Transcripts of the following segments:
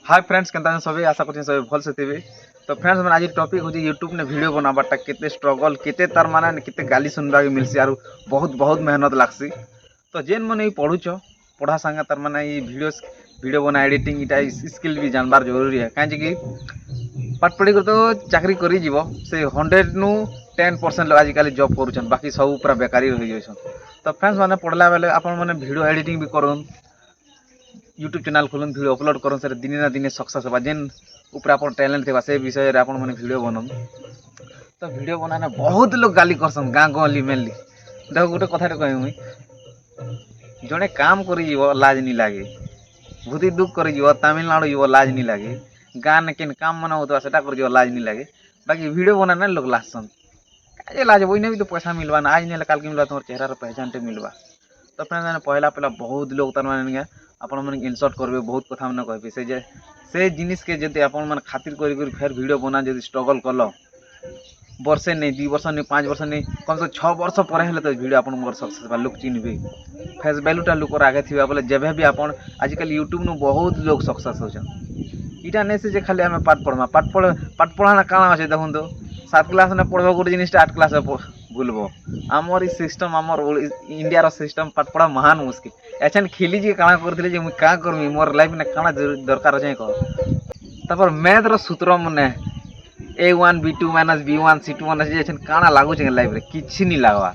Hi friends केनता सभी आशा करछन सभी भल से थिबे। तो फ्रेंड्स मन आज टॉपिक हो यूट्यूब ने वीडियो बनाबाटा केते स्ट्रगल केते तार माने केते गाली सुनबा के मिलसी आरो बहुत बहुत मेहनत लागसी। तो जेन मने पढुछ पढ़ा संगे तार माने ई वीडियो बना एडिटिंग इटा स्किल भी जानबार जरूरी है काहे कि पाठ पढ़ी तो चाकरी करी जीवो से 100 नु 10% लोग आजिकल जॉब करूछन बाकी सब पूरा बेकारी रहि जइछन। तो फ्रेंड्स माने पढ़ला बेले आपन माने वीडियो एडिटिंग भी करन यूट्यूब चैनल खोलन वीडियो अपलोड करन से दिने ना दिने सक्सेस होबा जेन ऊपर अपन टैलेंट थिबा से विषय रे अपन माने वीडियो बनन। तो वीडियो बनाने बहुत लोग गाली करसन गाँ गली मेनली देखो गोटे कथा कहूँ मुई जड़े काम करी जीव लाज नहीं लगे भूति दुख करी जीव तमिलनाडु जीव लाज नहीं लगे गाँ ने केन काम मना होता सेटा कर जीव लाज नहीं लगे बाकी वीडियो बनाने लोग लाजसन काजे लाज वही भी तो पैसा मिलवा ना आज नहीं काल के मिलवा तुम्हारे चेहरा पहचान टे मिलवा। तो फ्रेंड पहला पहला बहुत लोग तार माने आपण माने इनसल्ट करबे बहुत कथा माने कहबे से जिनिस के जदि आपण माने खातिर करी फेर वीडियो बना जदि स्ट्रगल कलो वर्षे नहीं 2 वर्ष नहीं 5 वर्ष नहीं कम से 6 वर्ष पर हेले तो वीडियो आपण मोर सक्सेस बा लोग चिन्हबे फेस वैल्यूटा लोक आगे थिबा बोले जेबे भी आपण आजकल यूट्यूब नु बहुत लोग सक्सेस होछन इटा नहीं से जे खाली हमें पाठ पढ़ा ना काना আছে দেখুন তো 7 क्लास ने पढ़बो गोटे जिनिस 8 क्लास भूलबो आमर सिस्टम आमर इंडिया रो सिस्टम पाठ पढ़ा महान मुश्किल एछन खेली जी काना करथिले जे मु का करमी मोर लाइफ ने काना दरकार छै कह तापर मैथ रो सूत्र मने a1 b2 minus b1 c2 minus जे छन काना लागु छै लाइफ रे किछि नि लागवा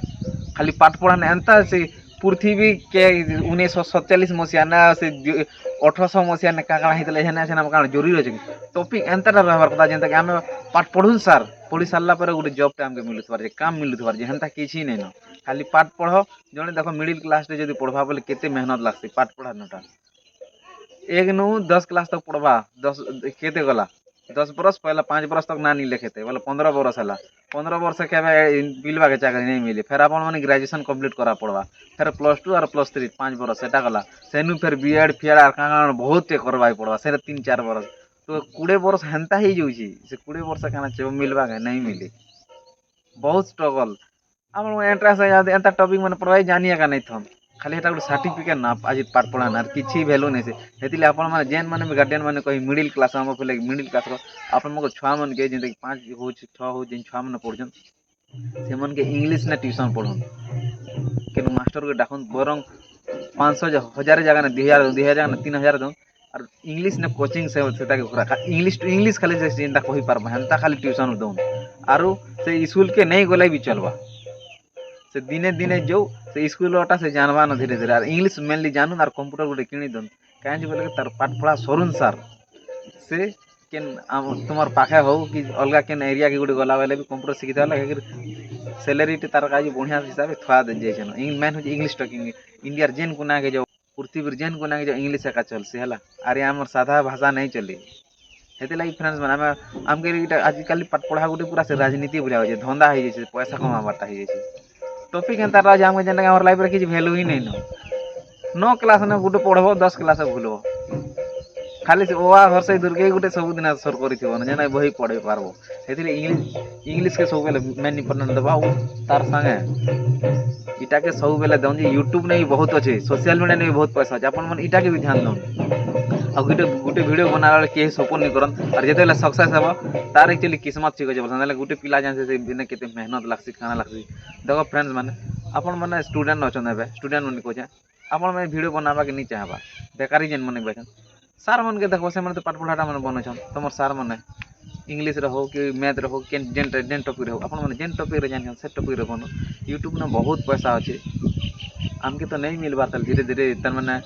खाली पाठ पढ़ा ने एंता से पृथ्वी के 1947 मसिया ना से 1800 मसिया ने काका हितले हेना सेना काना जरूरी अछि टॉपिक एंताटा रहबार कथा जेंता कि हम पाठ पढुन सर पढ़ी सारला पर गोटे जॉब टा हमके मिलुथबार जे काम मिलुथबार जे हेंता किछि नै न खाली पाठ पढ़ो जने देखो मिडिल क्लास रे जदी पढ़बा बोले केते मेहनत लागसी पाठ पढ़ा नटा एक नु 10 क्लास तक पढ़बा 10 केते गला 10 बरस पहला 5 बरस तक ना नी लिखेते बोले 15 बरस हला 15 वर्ष के मिलवा के चाकरी नहीं मिले फिर आप ग्रेजुएशन कंप्लीट करा पड़वा फिर +2 और +3 5 बरस सेटा गला सेनु फिर बीएड फिर बहुत करवा पड़वा से 3-4 बरस तो 20 बरस हेंता ही जाउची से 20 वर्ष काना चो मिलवा के नहीं मिले बहुत स्ट्रगल हम एंट्रेंस एंता टॉपिक मन पढ़वाई जानिया का नहीं थम खाली एटा गोटे सर्टिफिकेट ना आज पाठ पढ़ा ना किछि वैल्यू नहीं से हेतिले आपण माने जेन माने गार्डियन माने कहि मिडिल क्लास हम पहिले मिडिल क्लास रो आपण मको छुआ मन के जेंते 5 हो 6 हो जेन छुआ मन पढ़जन से मन के इंग्लिश ना ट्यूशन पढ़न केनु मास्टर के डाकन बरंग 500 हजार जगह ना 2000 ना 3000 दन और इंग्लिश ने कोचिंग से सेटा के पूरा इंग्लिश टू इंग्लिश खाली जे जेंता कहि पारबा हंता खाली ट्यूशन दन आरो से स्कूल के नहीं गले भी चलबा से दिने दिने जो से स्कूल ओटा से जानवा न धीरे धीरे और इंग्लिश मेनली जानून और कंप्यूटर गोटे किनी दन काहे बोले तार पाठ पढ़ा सरुन सर से केन तुमार पाखे हो कि अलगा केन एरिया के गोटे गला वाले भी कंप्यूटर सिखि थाला सैलरी टे तार काजी बढ़िया हिसाब थवा दे जे छन मेन हो इंग्लिश टॉकिंग इंडिया जेन कोना के जो पृथ्वी जेन कोना के जो इंग्लिश का चलसी हला अरे हमर सादा भाषा नहीं चली हेते लागी फ्रेंड्स माने हमके आजकल पाठ पढ़ा गोटे पूरा से राजनीति बुझा हो धंधा हो जाए पैसा कमाबाटा हो जाए टॉपिक एंता राज हम जेन हमर लाइफ रे किछ वैल्यू ही नहीं न 9 क्लास ने गुटे पढ़बो 10 क्लास भूलबो खाली से ओआ घर से दुर्गे गुटे सब दिन सर करिथिबो न जेना बही पढ़े पारबो हेतिले इंग्लिश के सब बेले मेन इंपोर्टेंट दबा तार संगे इटा के सब बेले दन जे यूट्यूब ने भी बहुत अच्छे सोशल मीडिया ने भी बहुत पैसा अपन मन इटा के भी ध्यान दन आ गुटे वीडियो बनाला के सपोर्ट नहीं करन और जेतेले सक्सेस हेबो तार एक्चुअली किस्मत ठीक होजे बोलसन गुटे पिला जान से बिना केते मेहनत लागसी खाना लागसी देखो फ्रेंड्स माने अपन माने स्टूडेंट अछन एबे स्टूडेंट मन को अपन माने वीडियो बनाबा के नहीं चाहबा बेकारी जेन मन बैठन सार मन के देखो से मन तो पाठ पढ़ाटा मन बनछन तमर सार मन इंग्लिश रहो कि मैथ रहो के जेन टॉपिक रहो अपन माने जेन टॉपिक रे जान से टॉपिक रे बनो यूट्यूब ने बहुत पैसा अछि हमके तो नहीं मिलबा त धीरे धीरे त माने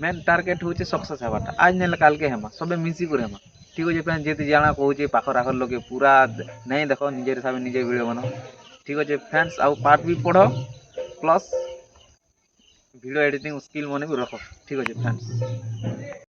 मेन टारगेट होचे सक्सेस हेबाटा आज ने काल के हेमा सबे मिसी करे हेमा ठीक हो जे फ्रेंड जेते जाना कहूचे पाखर आखर लोग पूरा नहीं देखो निजे हिसाब निजे वीडियो बनाओ ठीक है फ्रेंड्स आउ पाठ भी पढ़ो प्लस वीडियो एडिटिंग स्किल मन भी रखो ठीक है फ्रेंड्स।